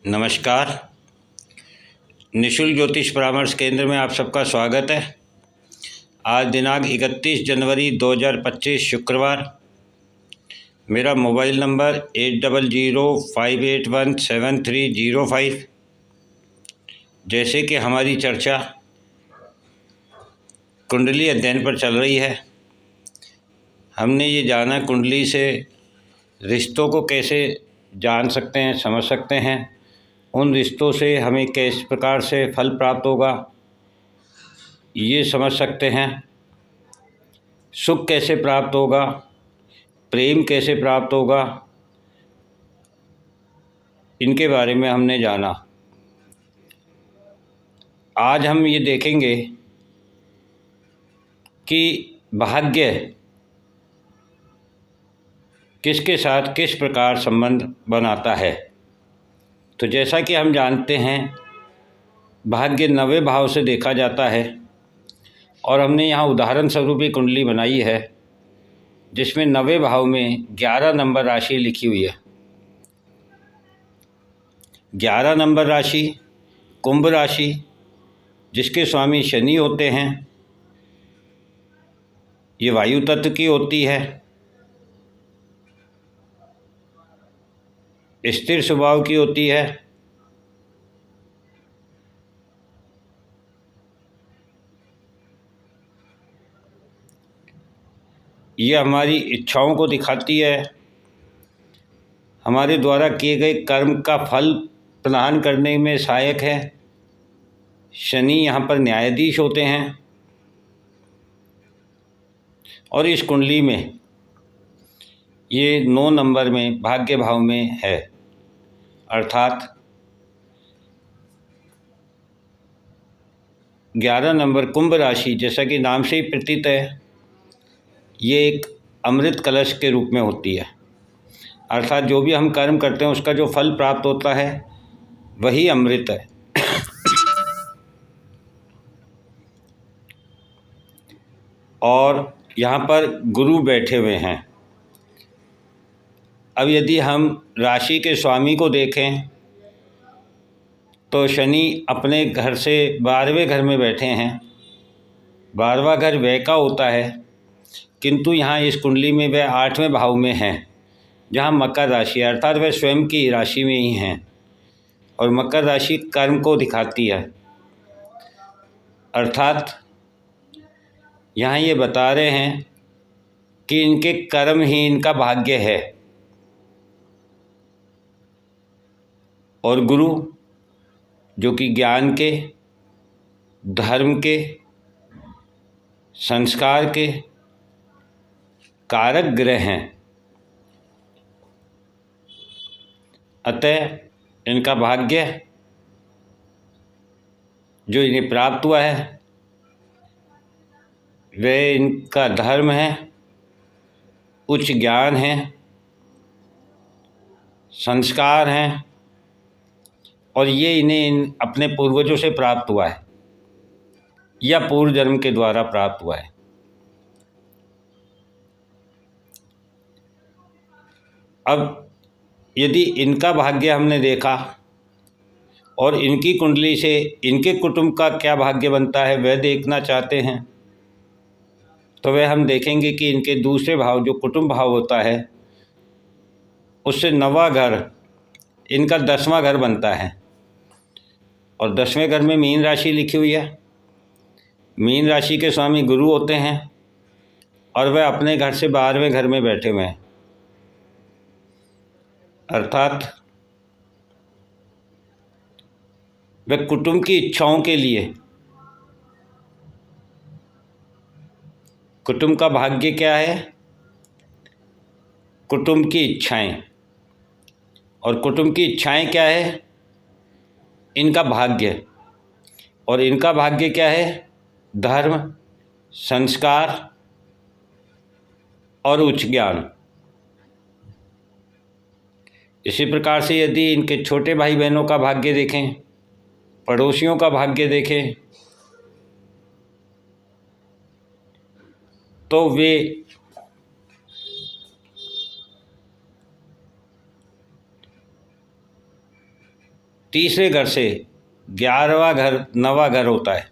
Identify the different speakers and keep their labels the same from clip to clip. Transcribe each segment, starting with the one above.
Speaker 1: नमस्कार। निशुल्क ज्योतिष परामर्श केंद्र में आप सबका स्वागत है। आज दिनांक 31 जनवरी 2025 शुक्रवार। मेरा मोबाइल नंबर 8005817305। जैसे कि हमारी चर्चा कुंडली अध्ययन पर चल रही है, हमने ये जाना कुंडली से रिश्तों को कैसे जान सकते हैं, समझ सकते हैं, उन रिश्तों से हमें किस प्रकार से फल प्राप्त होगा ये समझ सकते हैं, सुख कैसे प्राप्त होगा, प्रेम कैसे प्राप्त होगा, इनके बारे में हमने जाना। आज हम ये देखेंगे कि भाग्य किसके साथ किस प्रकार संबंध बनाता है। तो जैसा कि हम जानते हैं, भाग्य 90 भाव से देखा जाता है और हमने यहाँ उदाहरण स्वरूप ही कुंडली बनाई है जिसमें 90 भाव में 11 नंबर राशि लिखी हुई है। 11 नंबर राशि कुंभ राशि, जिसके स्वामी शनि होते हैं, ये वायु तत्व की होती है, स्थिर स्वभाव की होती है, ये हमारी इच्छाओं को दिखाती है, हमारे द्वारा किए गए कर्म का फल प्रदान करने में सहायक है। शनि यहाँ पर न्यायाधीश होते हैं और इस कुंडली में ये 9 नंबर में भाग्य भाव में है, अर्थात 11 नंबर कुंभ राशि, जैसा कि नाम से ही प्रतीत है, ये एक अमृत कलश के रूप में होती है। अर्थात जो भी हम कर्म करते हैं उसका जो फल प्राप्त होता है वही अमृत है। और यहाँ पर गुरु बैठे हुए हैं। अब यदि हम राशि के स्वामी को देखें तो शनि अपने घर से 12वें घर में बैठे हैं। 12वां घर व्यय का होता है, किंतु यहाँ इस कुंडली में वह 8वें भाव में हैं, जहाँ मकर राशि, अर्थात वह स्वयं की राशि में ही हैं। और मकर राशि कर्म को दिखाती है, अर्थात यहाँ ये बता रहे हैं कि इनके कर्म ही इनका भाग्य है। और गुरु जो कि ज्ञान के, धर्म के, संस्कार के कारक ग्रह हैं, अतः इनका भाग्य जो इन्हें प्राप्त हुआ है वह इनका धर्म है, उच्च ज्ञान है, संस्कार हैं, और ये इन्हें अपने पूर्वजों से प्राप्त हुआ है या पूर्व जन्म के द्वारा प्राप्त हुआ है। अब यदि इनका भाग्य हमने देखा और इनकी कुंडली से इनके कुटुंब का क्या भाग्य बनता है वह देखना चाहते हैं, तो वह हम देखेंगे कि इनके दूसरे भाव जो कुटुंब भाव होता है उससे 9वां घर इनका 10वां घर बनता है। और 10वें घर में मीन राशि लिखी हुई है। मीन राशि के स्वामी गुरु होते हैं और वह अपने घर से 12वें घर में बैठे हुए हैं, अर्थात वह कुटुंब की इच्छाओं के लिए, कुटुंब का भाग्य क्या है, कुटुंब की इच्छाएं, और कुटुंब की इच्छाएं क्या है, इनका भाग्य। और इनका भाग्य क्या है, धर्म, संस्कार और उच्च ज्ञान। इसी प्रकार से यदि इनके छोटे भाई बहनों का भाग्य देखें, पड़ोसियों का भाग्य देखें, तो वे तीसरे घर से 11वां घर 9वां घर होता है,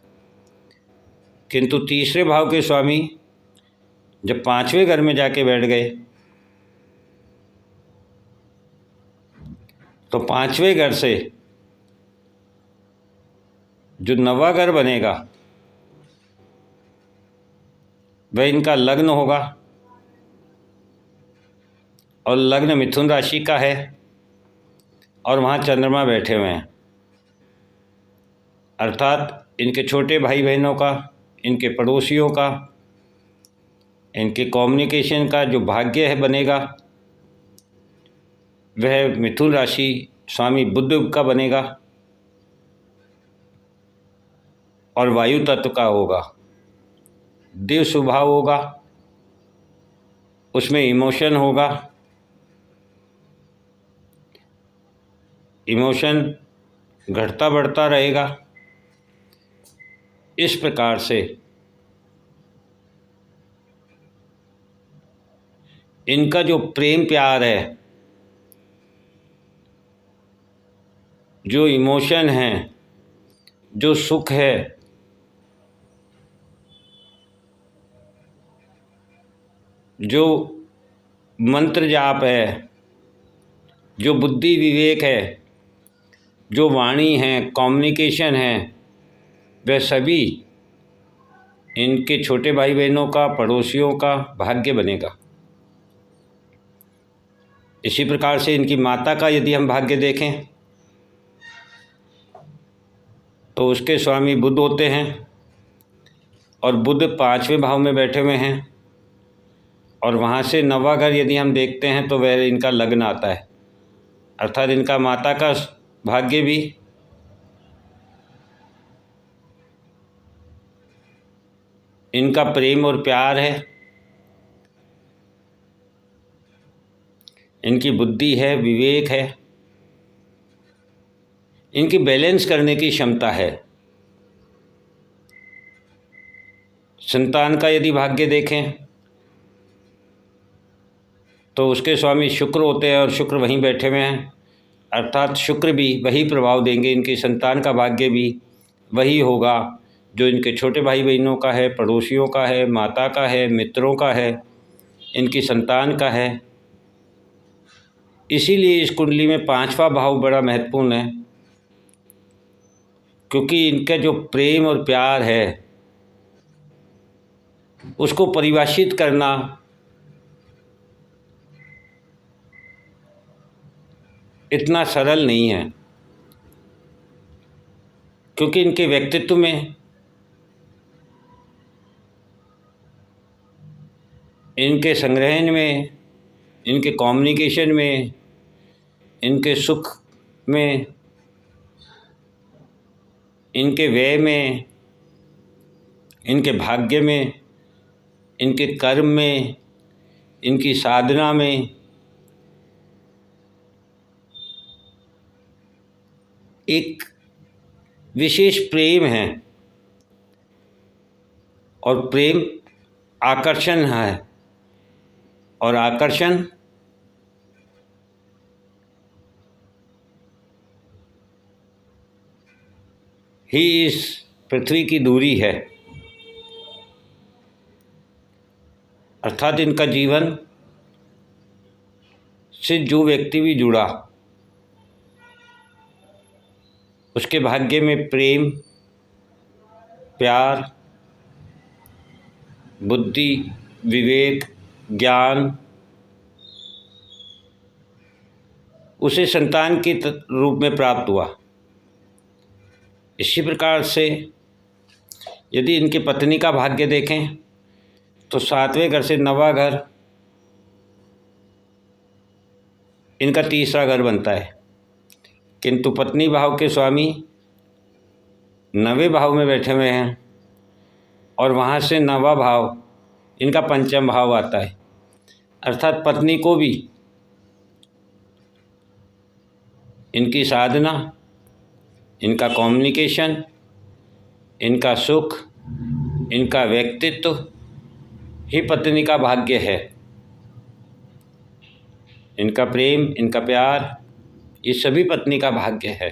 Speaker 1: किंतु तीसरे भाव के स्वामी जब 5वें घर में जाके बैठ गए तो 5वें घर से जो 9वां घर बनेगा वह इनका लग्न होगा, और लग्न मिथुन राशि का है, और वहाँ चंद्रमा बैठे हुए हैं। अर्थात इनके छोटे भाई बहनों का, इनके पड़ोसियों का, इनके कम्युनिकेशन का जो भाग्य है बनेगा वह मिथुन राशि स्वामी बुध का बनेगा और वायु तत्व का होगा। देव स्वभाव होगा, उसमें इमोशन होगा, इमोशन घटता बढ़ता रहेगा। इस प्रकार से इनका जो प्रेम प्यार है, जो इमोशन है, जो सुख है, जो मंत्र जाप है, जो बुद्धि विवेक है, जो वाणी है, कम्युनिकेशन है, वह सभी इनके छोटे भाई बहनों का, पड़ोसियों का भाग्य बनेगा। इसी प्रकार से इनकी माता का यदि हम भाग्य देखें तो उसके स्वामी बुध होते हैं, और बुध 5वें भाव में बैठे हुए हैं, और वहाँ से 9वां घर यदि हम देखते हैं तो वह इनका लग्न आता है। अर्थात इनका माता का भाग्य भी इनका प्रेम और प्यार है, इनकी बुद्धि है, विवेक है, इनकी बैलेंस करने की क्षमता है। संतान का यदि भाग्य देखें तो उसके स्वामी शुक्र होते हैं, और शुक्र वहीं बैठे हुए हैं। अर्थात शुक्र भी वही प्रभाव देंगे, इनकी संतान का भाग्य भी वही होगा जो इनके छोटे भाई बहनों का है, पड़ोसियों का है, माता का है, मित्रों का है, इनकी संतान का है। इसीलिए इस कुंडली में 5वां भाव बड़ा महत्वपूर्ण है, क्योंकि इनका जो प्रेम और प्यार है उसको परिभाषित करना इतना सरल नहीं है, क्योंकि इनके व्यक्तित्व में, इनके संग्रहण में, इनके कम्युनिकेशन में, इनके सुख में, इनके व्यय में, इनके भाग्य में, इनके कर्म में, इनकी साधना में एक विशेष प्रेम है, और प्रेम आकर्षण है, और आकर्षण ही इस पृथ्वी की दूरी है। अर्थात इनका जीवन से जो व्यक्ति भी जुड़ा उसके भाग्य में प्रेम, प्यार, बुद्धि, विवेक, ज्ञान उसे संतान के रूप में प्राप्त हुआ। इसी प्रकार से यदि इनकी पत्नी का भाग्य देखें तो 7वें घर से 9वां घर इनका तीसरा घर बनता है, किंतु पत्नी भाव के स्वामी 9वें भाव में बैठे हुए हैं, और वहाँ से 9वां भाव इनका पंचम भाव आता है। अर्थात पत्नी को भी इनकी साधना, इनका कम्युनिकेशन, इनका सुख, इनका व्यक्तित्व ही पत्नी का भाग्य है। इनका प्रेम, इनका प्यार, ये सभी पत्नी का भाग्य है।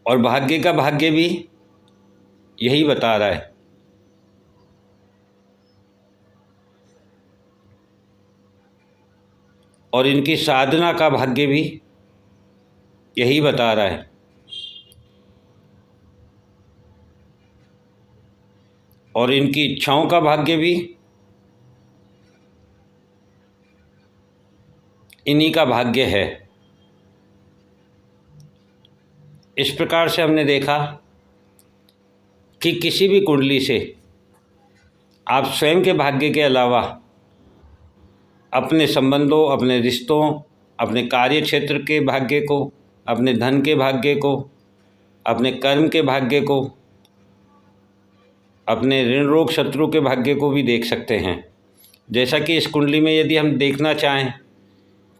Speaker 1: और भाग्य का भाग्य भी यही बता रहा है। और इनकी साधना का भाग्य भी यही बता रहा है। और इनकी इच्छाओं का भाग्य भी इन्हीं का भाग्य है। इस प्रकार से हमने देखा कि किसी भी कुंडली से आप स्वयं के भाग्य के अलावा अपने संबंधों, अपने रिश्तों, अपने कार्य क्षेत्र के भाग्य को, अपने धन के भाग्य को, अपने कर्म के भाग्य को, अपने ऋण रोग शत्रु के भाग्य को भी देख सकते हैं। जैसा कि इस कुंडली में यदि हम देखना चाहें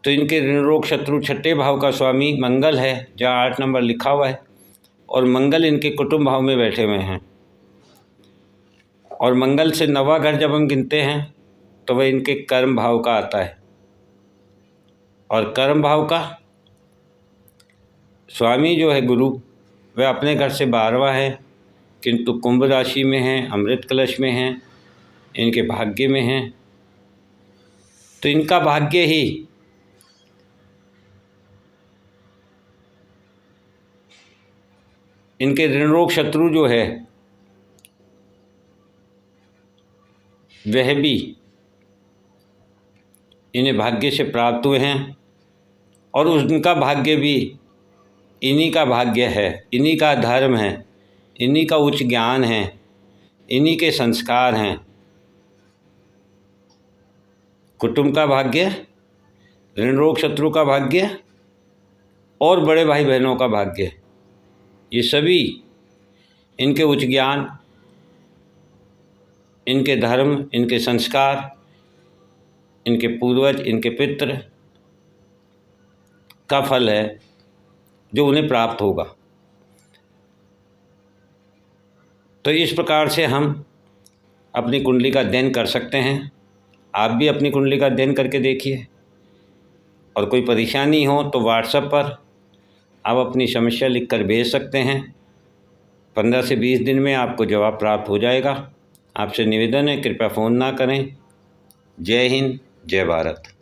Speaker 1: तो इनके ऋण रोग शत्रु छठे भाव का स्वामी मंगल है, जहाँ 8 नंबर लिखा हुआ है, और मंगल इनके कुटुंब भाव में बैठे हुए हैं। और मंगल से 9वां घर जब हम गिनते हैं तो वह इनके कर्म भाव का आता है। और कर्म भाव का स्वामी जो है गुरु, वह अपने घर से 12वां है, किंतु कुंभ राशि में हैं, अमृत कलश में हैं, इनके भाग्य में हैं। तो इनका भाग्य ही इनके ऋण रोग शत्रु जो है वह भी इन्हें भाग्य से प्राप्त हुए हैं। और उनका भाग्य भी इन्हीं का भाग्य है, इन्हीं का धर्म है, इन्हीं का उच्च ज्ञान है, इन्हीं के संस्कार हैं। कुटुंब का भाग्य, ऋण रोग शत्रु का भाग्य और बड़े भाई बहनों का भाग्य, ये सभी इनके उच्च ज्ञान, इनके धर्म, इनके संस्कार, इनके पूर्वज, इनके पितृ का फल है जो उन्हें प्राप्त होगा। तो इस प्रकार से हम अपनी कुंडली का अध्ययन कर सकते हैं। आप भी अपनी कुंडली का अध्ययन करके देखिए। और कोई परेशानी हो तो व्हाट्सएप पर आप अपनी समस्या लिखकर भेज सकते हैं। 15 से 20 दिन में आपको जवाब प्राप्त हो जाएगा। आपसे निवेदन है, कृपया फ़ोन ना करें। जय हिंद, जय भारत।